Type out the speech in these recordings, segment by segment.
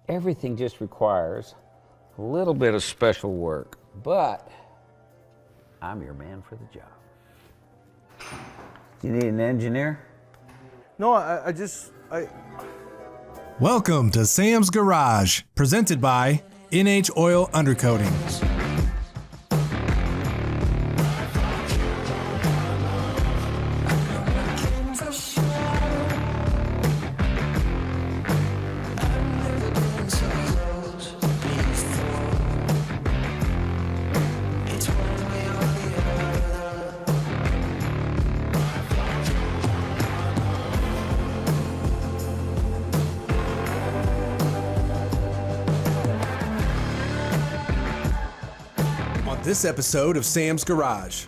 everything just requires a little bit of special work, but I'm your man for the job. Do you need an engineer? No, Welcome to Sam's Garage, presented by NH Oil Undercoatings. This episode of Sam's Garage,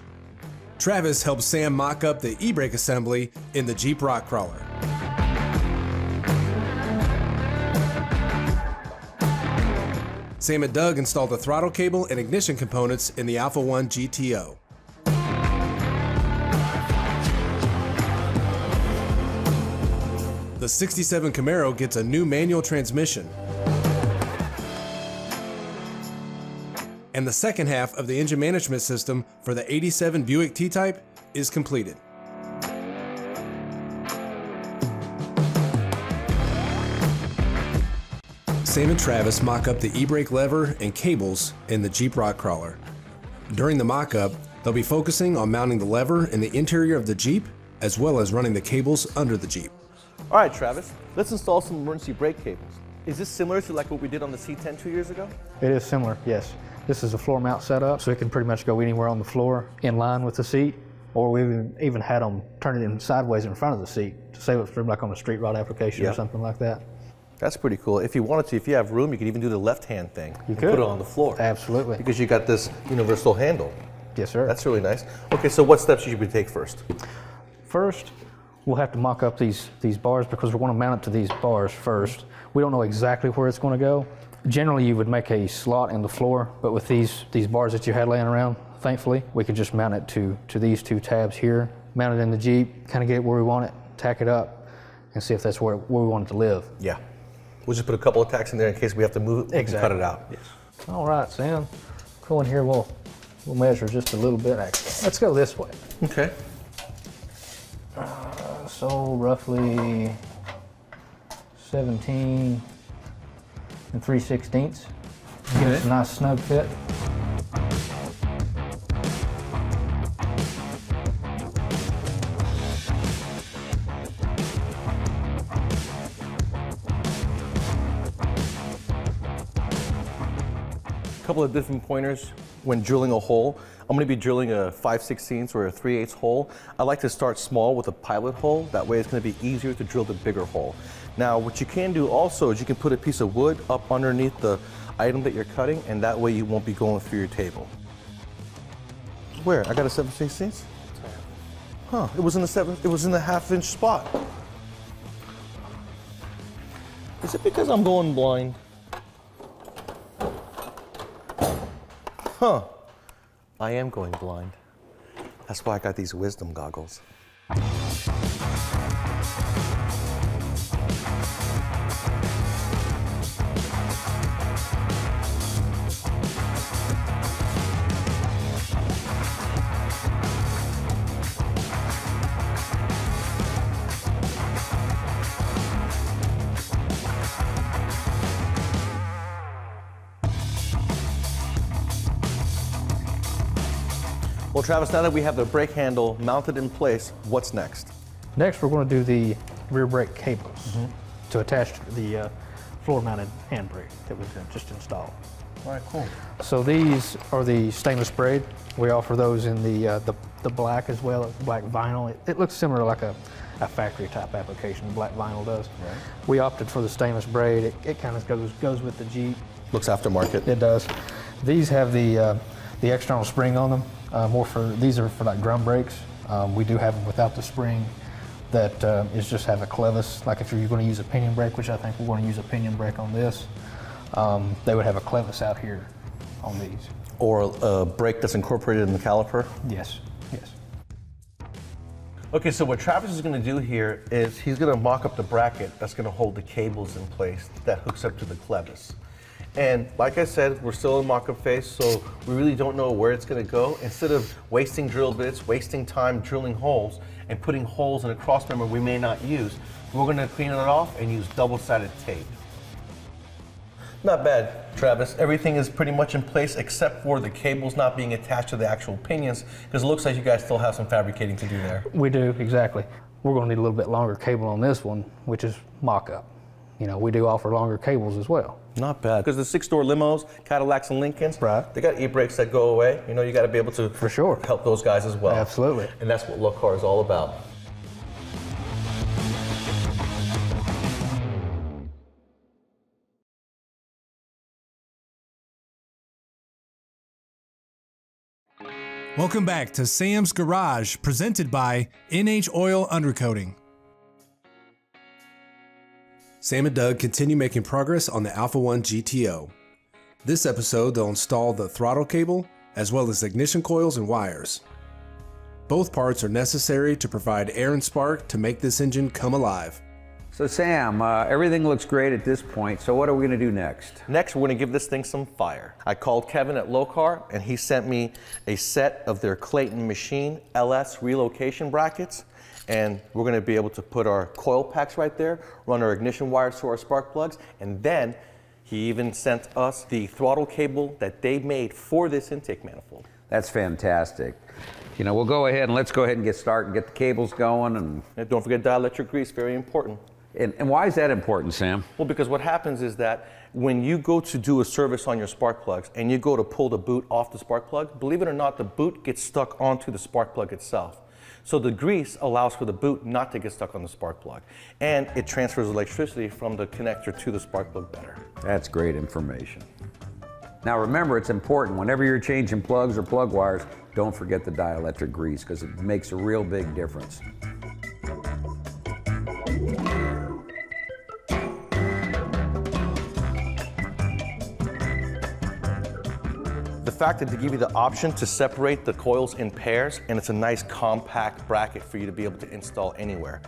Travis helps Sam mock up the e-brake assembly in the Jeep Rock Crawler. Sam and Doug installed the throttle cable and ignition components in the Alpha 1 GTO. The 67 Camaro gets a new manual transmission. And the second half of the engine management system for the 87 Buick T-Type is completed. Sam and Travis mock up the e-brake lever and cables in the Jeep Rock Crawler. During the mock-up, they'll be focusing on mounting the lever in the interior of the Jeep, as well as running the cables under the Jeep. All right, Travis, let's install some emergency brake cables. Is this similar to like what we did on the C10 2 years ago? It is similar, yes. This is a floor mount setup, so it can pretty much go anywhere on the floor in line with the seat, or we even had them turn it in sideways in front of the seat to save it from like on a street rod application or something like that. That's pretty cool. If you wanted to, if you have room, you could even do the left-hand thing. You could put it on the floor. Absolutely. Because you got this universal handle. Yes, sir. That's really nice. Okay, so what steps should we take first? First, we'll have to mock up these bars because we're going to mount it to these bars first. We don't know exactly where it's going to go. Generally, you would make a slot in the floor, but with these bars that you had laying around, thankfully, we could just mount it to these two tabs here, mount it in the Jeep, kind of get it where we want it, tack it up, and see if that's where we want it to live. Yeah. We'll just put a couple of tacks in there in case we have to move it. Exactly. We can cut it out. Yes. All right, Sam. Go in here. We'll measure just a little bit. Actually, let's go this way. Okay. So roughly 17 3/16. Give us a nice snug fit. A couple of different pointers when drilling a hole. I'm going to be drilling a 5/16 or a 3/8 hole. I like to start small with a pilot hole. That way it's going to be easier to drill the bigger hole. Now, what you can do also is you can put a piece of wood up underneath the item that you're cutting, and that way you won't be going through your table. Where? I got a 7/16? Huh, it was in the half-inch spot. Is it because I'm going blind? Huh, I am going blind. That's why I got these wisdom goggles. Well, Travis, now that we have the brake handle mounted in place, what's next? Next, we're going to do the rear brake cables to attach to the floor-mounted handbrake that we've just installed. All right, cool. So these are the stainless braid. We offer those in the black as well, black vinyl. It looks similar to like a factory type application, black vinyl does. Right. We opted for the stainless braid. It kind of goes with the Jeep. Looks aftermarket. It does. These have the external spring on them. These are for like drum brakes. We do have them without the spring. That is just have a clevis. Like if you're going to use a pinion brake, which I think we're going to use a pinion brake on this, they would have a clevis out here on these. Or a brake that's incorporated in the caliper? Yes, yes. Okay, so what Travis is going to do here is he's going to mock up the bracket that's going to hold the cables in place that hooks up to the clevis. And like I said, we're still in mock-up phase, so we really don't know where it's going to go. Instead of wasting drill bits, wasting time drilling holes, and putting holes in a cross member we may not use, we're going to clean it off and use double-sided tape. Not bad, Travis. Everything is pretty much in place except for the cables not being attached to the actual pinions, because it looks like you guys still have some fabricating to do there. We do, exactly. We're going to need a little bit longer cable on this one, which is mock-up. You know, we do offer longer cables as well. Not bad, because the 6-door limos, Cadillacs and Lincolns, Right. they got e-brakes that go away. You know, you got to be able to For sure. help those guys as well. Absolutely. And that's what Locar is all about. Welcome back to Sam's Garage, presented by NH Oil Undercoating. Sam and Doug continue making progress on the Alpha 1 GTO. This episode, they'll install the throttle cable, as well as ignition coils and wires. Both parts are necessary to provide air and spark to make this engine come alive. So Sam, everything looks great at this point, so what are we going to do next? Next, we're going to give this thing some fire. I called Kevin at Locar, and he sent me a set of their Clayton Machine LS relocation brackets. And we're going to be able to put our coil packs right there, run our ignition wires to our spark plugs, and then he even sent us the throttle cable that they made for this intake manifold. That's fantastic. You know, we'll go ahead and let's go ahead and get started, get the cables going. And don't forget dielectric grease, very important. And why is that important, Sam? Well, because what happens is that when you go to do a service on your spark plugs and you go to pull the boot off the spark plug, believe it or not, the boot gets stuck onto the spark plug itself. So the grease allows for the boot not to get stuck on the spark plug. And it transfers electricity from the connector to the spark plug better. That's great information. Now remember, it's important, whenever you're changing plugs or plug wires, don't forget the dielectric grease, because it makes a real big difference. The fact that they give you the option to separate the coils in pairs, and it's a nice compact bracket for you to be able to install anywhere.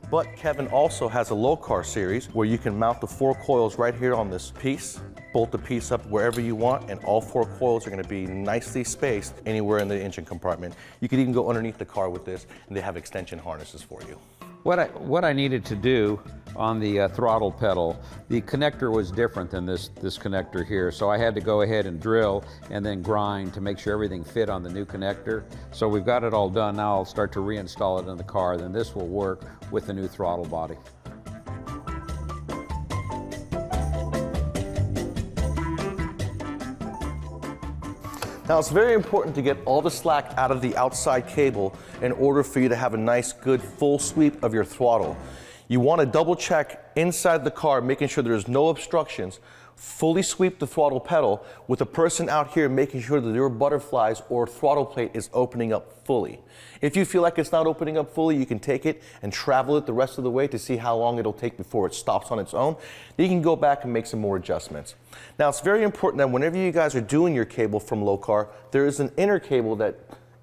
But Kevin also has a Locar series where you can mount the 4 coils right here on this piece, bolt the piece up wherever you want, and all 4 coils are going to be nicely spaced anywhere in the engine compartment. You could even go underneath the car with this, and they have extension harnesses for you. What I needed to do on the throttle pedal, the connector was different than this connector here, so I had to go ahead and drill and then grind to make sure everything fit on the new connector. So we've got it all done. Now I'll start to reinstall it in the car, then this will work with the new throttle body. Now it's very important to get all the slack out of the outside cable in order for you to have a nice, good, full sweep of your throttle. You want to double check inside the car, making sure there's no obstructions. Fully sweep the throttle pedal with a person out here making sure that your butterflies or throttle plate is opening up fully. If you feel like it's not opening up fully, you can take it and travel it the rest of the way to see how long it'll take before it stops on its own. Then you can go back and make some more adjustments. Now it's very important that whenever you guys are doing your cable from Locar, there is an inner cable that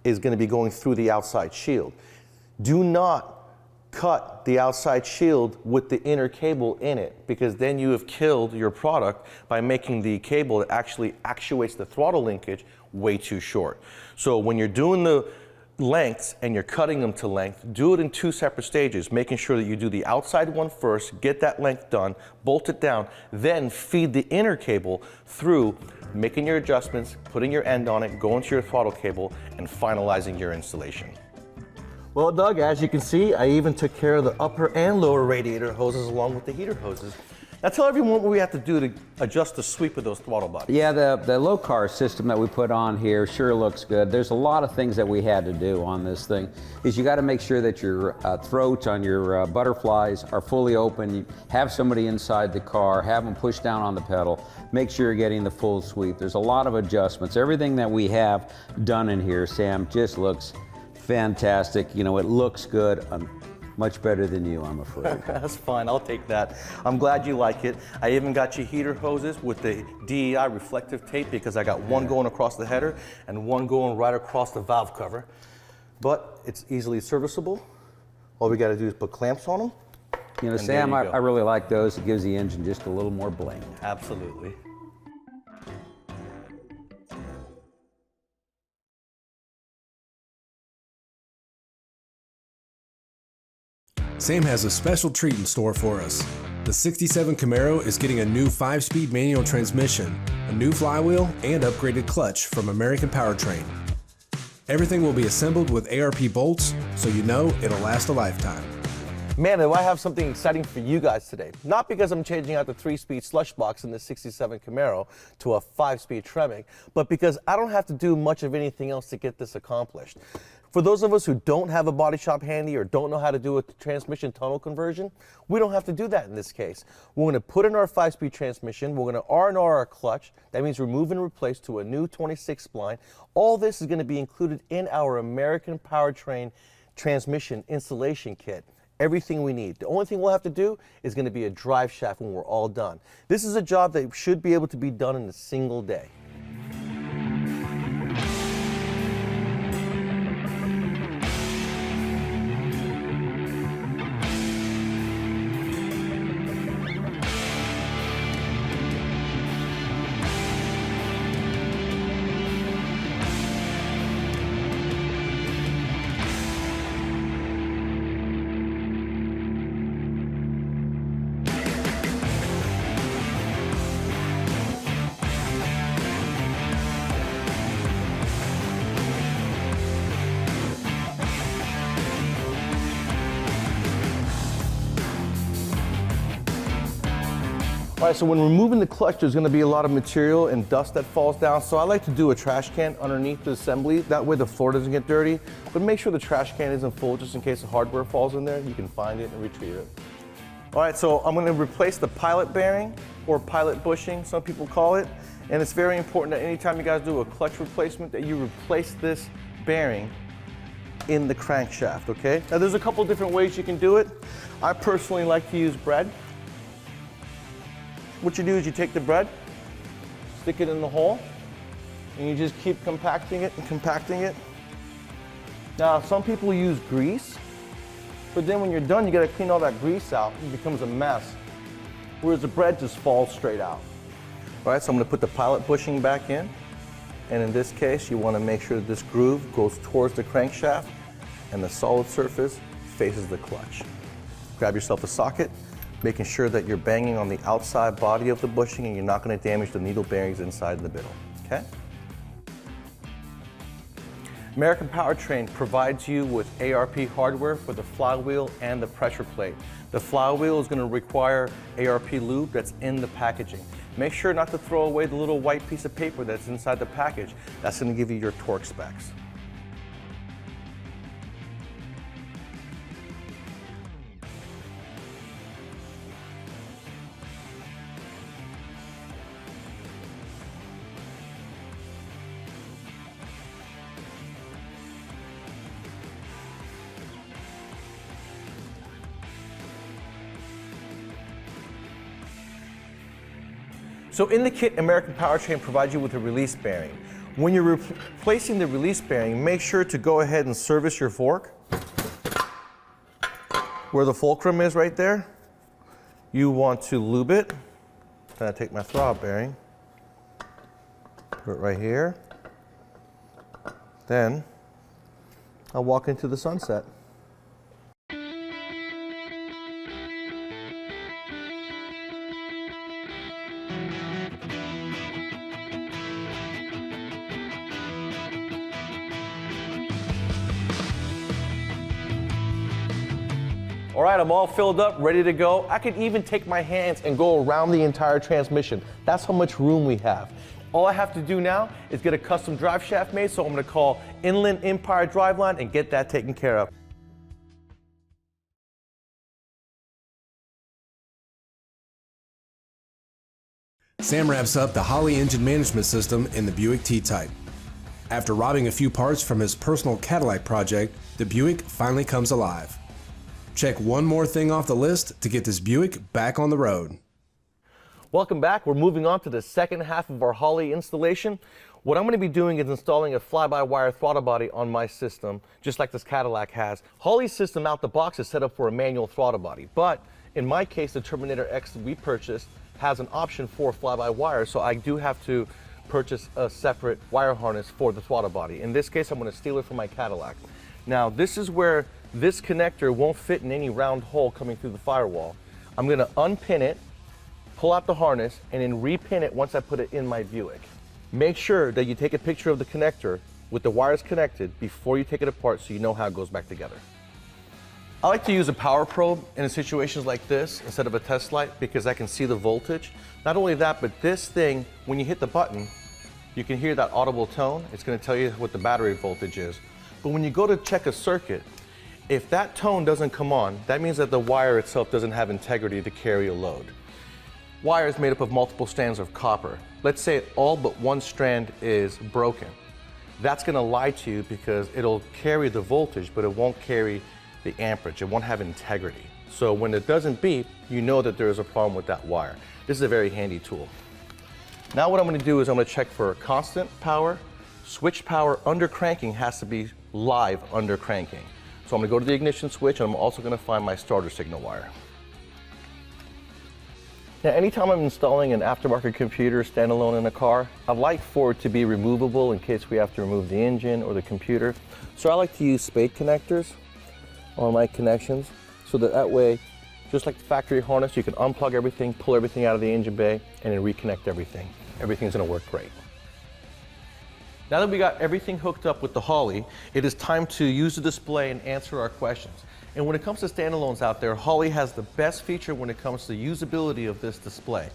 is going to be going through the outside shield. Do not cut the outside shield with the inner cable in it, because then you have killed your product by making the cable that actually actuates the throttle linkage way too short. So when you're doing the lengths and you're cutting them to length, do it in 2 separate stages, making sure that you do the outside one first, get that length done, bolt it down, then feed the inner cable through, making your adjustments, putting your end on it, going to your throttle cable, and finalizing your installation. Well, Doug, as you can see, I even took care of the upper and lower radiator hoses along with the heater hoses. Now tell everyone what we have to do to adjust the sweep of those throttle bodies. Yeah, the Locar system that we put on here sure looks good. There's a lot of things that we had to do on this thing. Is you got to make sure that your throats on your butterflies are fully open. You have somebody inside the car, have them push down on the pedal, make sure you're getting the full sweep. There's a lot of adjustments. Everything that we have done in here, Sam, just looks fantastic. You know, it looks good. Much better than you, I'm afraid. That's fine, I'll take that. I'm glad you like it. I even got you heater hoses with the DEI reflective tape, because I got one going across the header and one going right across the valve cover. But it's easily serviceable. All we got to do is put clamps on them. You know, And Sam, there you I really like those. It gives the engine just a little more bling. Absolutely. Sam has a special treat in store for us. The 67 Camaro is getting a new 5-speed manual transmission, a new flywheel, and upgraded clutch from American Powertrain. Everything will be assembled with ARP bolts, so you know it'll last a lifetime. Man, do I have something exciting for you guys today. Not because I'm changing out the 3-speed slush box in the 67 Camaro to a 5-speed Tremec, but because I don't have to do much of anything else to get this accomplished. For those of us who don't have a body shop handy or don't know how to do a transmission tunnel conversion, we don't have to do that in this case. We're going to put in our 5-speed transmission, we're going to R&R our clutch, that means remove and replace to a new 26 spline. All this is going to be included in our American Powertrain transmission installation kit. Everything we need. The only thing we'll have to do is going to be a drive shaft when we're all done. This is a job that should be able to be done in a single day. All right, so when removing the clutch, there's going to be a lot of material and dust that falls down. So I like to do a trash can underneath the assembly. That way the floor doesn't get dirty. But make sure the trash can isn't full just in case the hardware falls in there. You can find it and retrieve it. All right, so I'm going to replace the pilot bearing or pilot bushing, some people call it. And it's very important that anytime you guys do a clutch replacement that you replace this bearing in the crankshaft, okay? Now there's a couple different ways you can do it. I personally like to use bread. What you do is you take the bread, stick it in the hole, and you just keep compacting it and compacting it. Now, some people use grease, but then when you're done, you gotta clean all that grease out. It becomes a mess, whereas the bread just falls straight out. All right, so I'm gonna put the pilot bushing back in, and in this case, you wanna make sure that this groove goes towards the crankshaft and the solid surface faces the clutch. Grab yourself a socket, making sure that you're banging on the outside body of the bushing and you're not going to damage the needle bearings inside the middle, okay? American Powertrain provides you with ARP hardware for the flywheel and the pressure plate. The flywheel is going to require ARP lube that's in the packaging. Make sure not to throw away the little white piece of paper that's inside the package. That's going to give you your torque specs. So in the kit, American Powertrain provides you with a release bearing. When you're replacing the release bearing, make sure to go ahead and service your fork. Where the fulcrum is right there, you want to lube it. Then I take my throttle bearing, put it right here. Then I'll walk into the sunset. All right, I'm all filled up, ready to go. I could even take my hands and go around the entire transmission. That's how much room we have. All I have to do now is get a custom drive shaft made, so I'm gonna call Inland Empire Driveline and get that taken care of. Sam wraps up the Holley engine management system in the Buick T-Type. After robbing a few parts from his personal Cadillac project, the Buick finally comes alive. Check one more thing off the list to get this Buick back on the road. Welcome back. We're moving on to the second half of our Holley installation. What I'm going to be doing is installing a fly-by-wire throttle body on my system, just like this Cadillac has. Holley's system out the box is set up for a manual throttle body, but in my case, the Terminator X that we purchased has an option for fly-by-wire, so I do have to purchase a separate wire harness for the throttle body. In this case, I'm going to steal it from my Cadillac. Now, this is where this connector won't fit in any round hole coming through the firewall. I'm going to unpin it, pull out the harness, and then repin it once I put it in my Buick. Make sure that you take a picture of the connector with the wires connected before you take it apart so you know how it goes back together. I like to use a power probe in situations like this instead of a test light because I can see the voltage. Not only that, but this thing, when you hit the button, you can hear that audible tone. It's going to tell you what the battery voltage is. But when you go to check a circuit, if that tone doesn't come on, that means that the wire itself doesn't have integrity to carry a load. Wire is made up of multiple strands of copper. Let's say all but one strand is broken. That's going to lie to you because it'll carry the voltage, but it won't carry the amperage. It won't have integrity. So when it doesn't beep, you know that there is a problem with that wire. This is a very handy tool. Now what I'm going to do is I'm going to check for constant power. Switch power under cranking has to be live under cranking. So I'm going to go to the ignition switch, and I'm also going to find my starter signal wire. Now, anytime I'm installing an aftermarket computer standalone in a car, I like for it to be removable in case we have to remove the engine or the computer. So I like to use spade connectors on my connections so that way, just like the factory harness, you can unplug everything, pull everything out of the engine bay, and then reconnect everything. Everything's going to work great. Now that we got everything hooked up with the Holley, it is time to use the display and answer our questions. And when it comes to standalones out there, Holley has the best feature when it comes to usability of this display.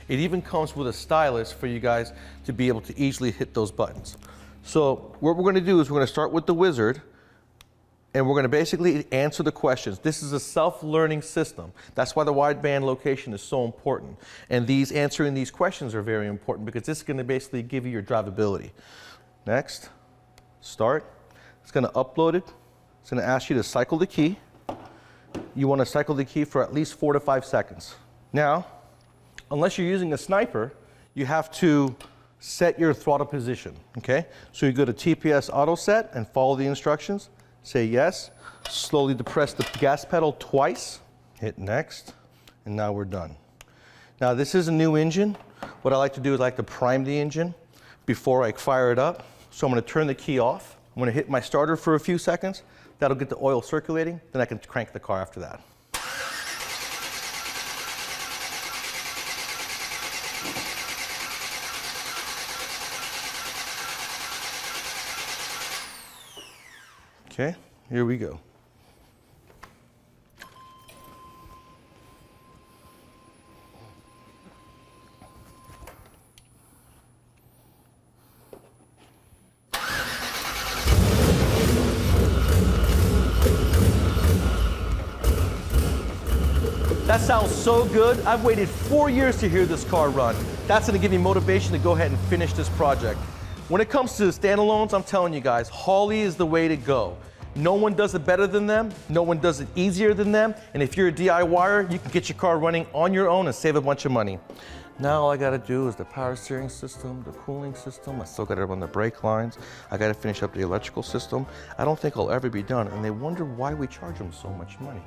It even comes with a stylus for you guys to be able to easily hit those buttons. So what we're going to do is we're going to start with the wizard, and we're going to basically answer the questions. This is a self-learning system. That's why the wideband location is so important. And answering these questions are very important because this is going to basically give you your drivability. Next, start. It's going to upload it. It's going to ask you to cycle the key. You want to cycle the key for at least 4 to 5 seconds. Now, unless you're using a sniper, you have to set your throttle position, okay? So you go to TPS auto set and follow the instructions. Say yes. Slowly depress the gas pedal twice. Hit next. And now we're done. Now this is a new engine. What I like to do is I like to prime the engine before I fire it up. So I'm going to turn the key off. I'm going to hit my starter for a few seconds. That'll get the oil circulating. Then I can crank the car after that. Okay, here we go. That sounds so good. I've waited 4 years to hear this car run. That's gonna give me motivation to go ahead and finish this project. When it comes to the standalones, I'm telling you guys, Holley is the way to go. No one does it better than them. No one does it easier than them. And if you're a DIYer, you can get your car running on your own and save a bunch of money. Now all I gotta do is the power steering system, the cooling system. I still gotta run the brake lines. I gotta finish up the electrical system. I don't think I'll ever be done. And they wonder why we charge them so much money.